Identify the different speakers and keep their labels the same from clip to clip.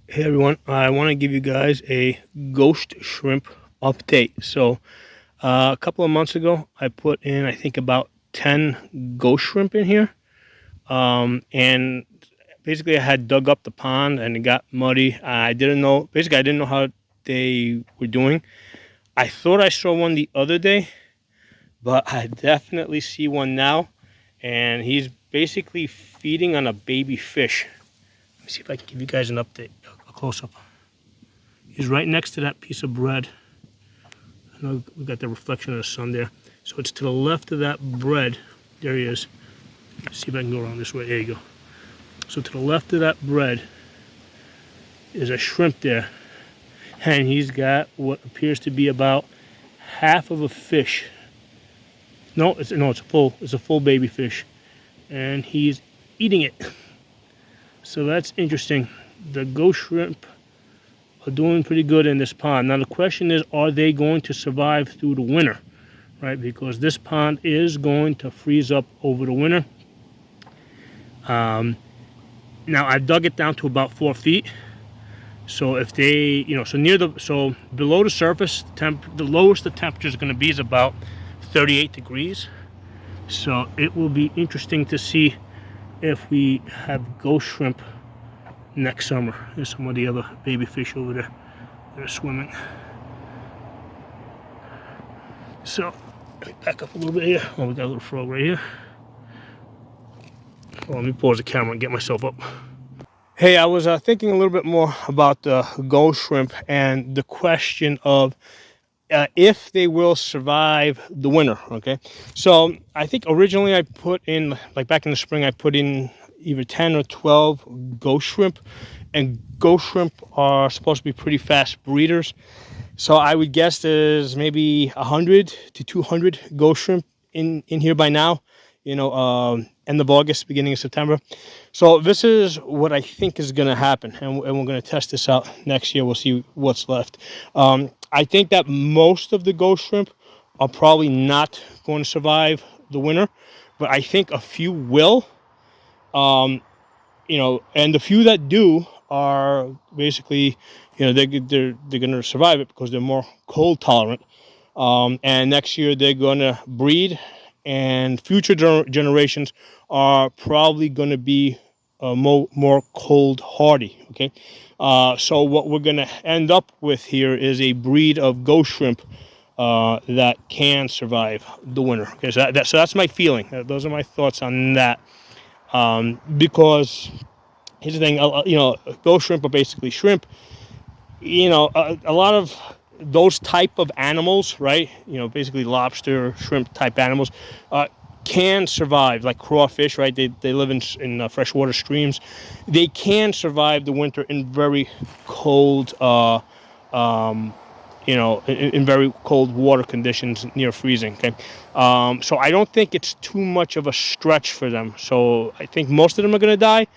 Speaker 1: Hey everyone, I want to give you guys a ghost shrimp update. So a couple of months ago, I put in I think about 10 ghost shrimp in here, and basically I had dug up the pond and it got muddy. I didn't know, basically I didn't know how they were doing. I thought I saw one the other day, but I definitely see one now, and he's basically feeding on a baby fish. Let me see if I can give you guys an update, a close-up. He's right next to that piece of bread. I know we got the reflection of the sun there. So it's to the left of that bread. There he is. Let's see if I can go around this way. There you go. So to the left of that bread is a shrimp there. And he's got what appears to be about half of a fish. No, it's a full baby fish. And he's eating it. So that's interesting. The ghost shrimp are doing pretty good in this pond. Now the question is, are they going to survive through the winter, right? Because this pond is going to freeze up over the winter. Now I've dug it down to about 4 feet. So if they, so below the surface, the lowest the temperature is going to be is about 38 degrees. So it will be interesting to see if we have ghost shrimp next summer. There's some of the other baby fish over there. They're swimming. So let me back up a little bit here. Oh, we got a little frog right here. Well, let me pause the camera and get myself up. Hey, I was thinking a little bit more about the ghost shrimp and the question of if they will survive the winter. Okay, so I think originally I put in, like back in the spring, I put in either 10 or 12 ghost shrimp, and ghost shrimp are supposed to be pretty fast breeders. So I would guess there's maybe 100 to 200 ghost shrimp in here by now, end of August, beginning of September. So this is what I think is going to happen, and we're going to test this out next year. We'll see what's left. I think that most of the ghost shrimp are probably not going to survive the winter, but I think a few will. And the few that do are basically, they're going to survive it because they're more cold tolerant. And next year they're going to breed, and future generations are probably going to be more cold hardy. Okay, so what we're going to end up with here is a breed of ghost shrimp that can survive the winter. Okay, so that's my feeling. Those are my thoughts on that. Because here's the thing, ghost shrimp are basically shrimp. A lot of those type of animals, right? Basically lobster, shrimp type animals, can survive, like crawfish, right? They live in freshwater streams. They can survive the winter in very cold, in very cold water conditions near freezing. Okay, so I don't think it's too much of a stretch for them. So I think most of them are going to die,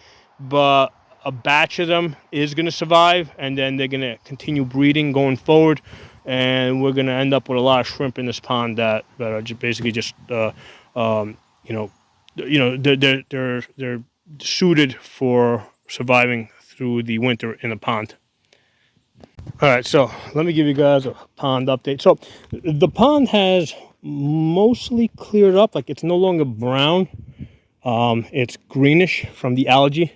Speaker 1: but a batch of them is going to survive, and then they're going to continue breeding going forward, and we're going to end up with a lot of shrimp in this pond that are basically just they're suited for surviving through the winter in the pond. All right, so let me give you guys a pond update. So the pond has mostly cleared up. Like, it's no longer brown. It's greenish from the algae,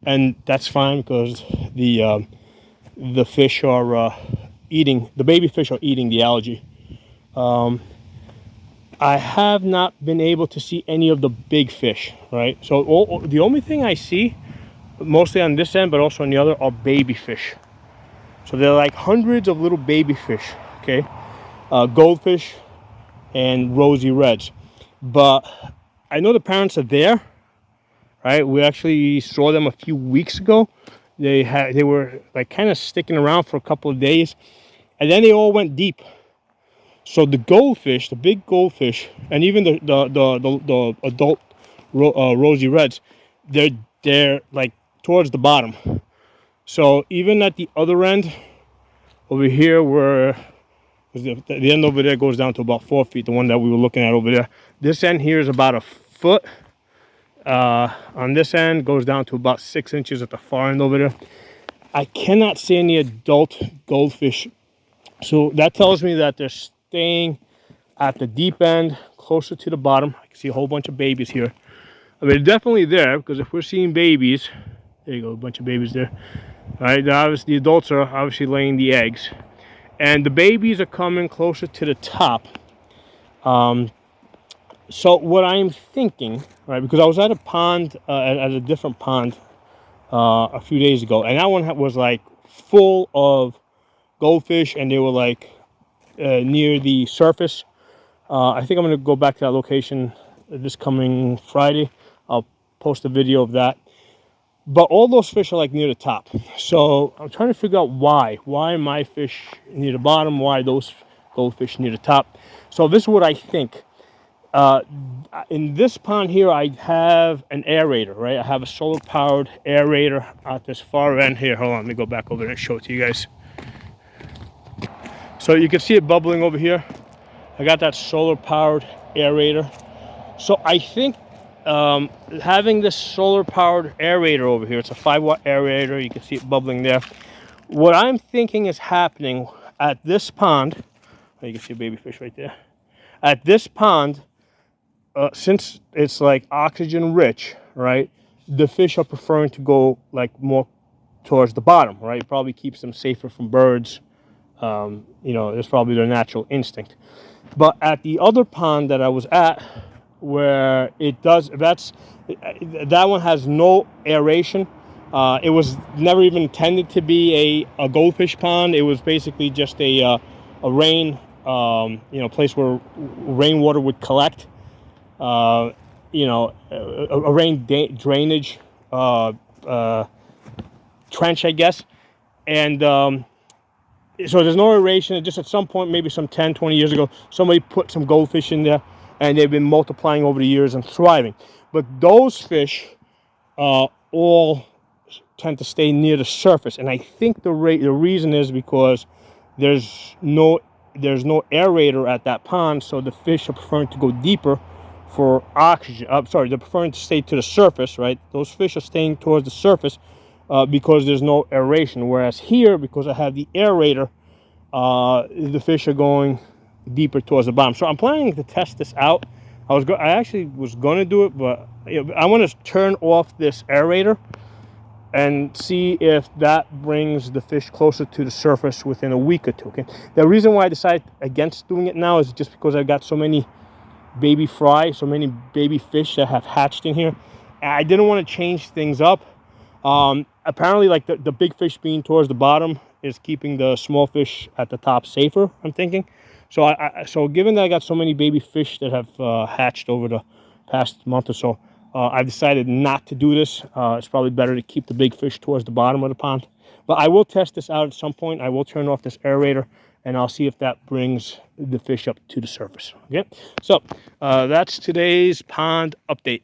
Speaker 1: and that's fine because the fish are eating, the baby fish are eating the algae. I have not been able to see any of the big fish, right? So the only thing I see, mostly on this end, but also on the other, are baby fish. So they're like hundreds of little baby fish, okay? Goldfish and rosy reds. But I know the parents are there, right? We actually saw them a few weeks ago. They were like kind of sticking around for a couple of days, and then they all went deep. So the goldfish, the big goldfish, and even the adult rosy reds, they're like towards the bottom. So even at the other end, over here, where the end over there goes down to about 4 feet, the one that we were looking at over there. This end here is about a foot. On this end, goes down to about 6 inches at the far end over there. I cannot see any adult goldfish. So that tells me that they're staying at the deep end, closer to the bottom. I can see a whole bunch of babies here. I mean, they're definitely there, because if we're seeing babies, there you go, a bunch of babies there. All right, obviously the adults are obviously laying the eggs, and the babies are coming closer to the top. So what I'm thinking, right, because I was at a pond, at a different pond a few days ago, and that one was like full of goldfish, and they were like near the surface. I think I'm going to go back to that location this coming Friday. I'll post a video of that. But all those fish are like near the top. So I'm trying to figure out why. Why are my fish near the bottom? Why are those goldfish near the top? So this is what I think. In this pond here, I have an aerator, right? I have a solar powered aerator at this far end here. Hold on, let me go back over there and show it to you guys. So you can see it bubbling over here. I got that solar powered aerator. So I think having this solar powered aerator over here, it's a 5-watt aerator, you can see it bubbling there. What I'm thinking is happening at this pond, oh, you can see a baby fish right there. At this pond, since it's like oxygen rich, right, the fish are preferring to go like more towards the bottom, right? It probably keeps them safer from birds. You know, it's probably their natural instinct. But at the other pond that I was at, where it does, that one has no aeration. It was never even intended to be a goldfish pond. It was basically just a rain, you know, place where rainwater would collect. You know, a rain drainage trench, I guess. And so there's no aeration. Just at some point, maybe some 10, 20 years ago, somebody put some goldfish in there, and they've been multiplying over the years and thriving. But those fish all tend to stay near the surface, and I think the reason is because there's no aerator at that pond, so the fish are preferring to go deeper for oxygen. Sorry, they're preferring to stay to the surface, right? Those fish are staying towards the surface because there's no aeration. Whereas here, because I have the aerator, the fish are going deeper towards the bottom. So I'm planning to test this out. I actually was going to do it, but I want to turn off this aerator and see if that brings the fish closer to the surface within a week or two. Okay. The reason why I decided against doing it now is just because I've got so many baby fry, so many baby fish that have hatched in here. I didn't want to change things up. Apparently, like the big fish being towards the bottom is keeping the small fish at the top safer, I'm thinking. So so given that I got so many baby fish that have hatched over the past month or so, I've decided not to do this. It's probably better to keep the big fish towards the bottom of the pond. But I will test this out at some point. I will turn off this aerator, and I'll see if that brings the fish up to the surface. Okay, so that's today's pond update.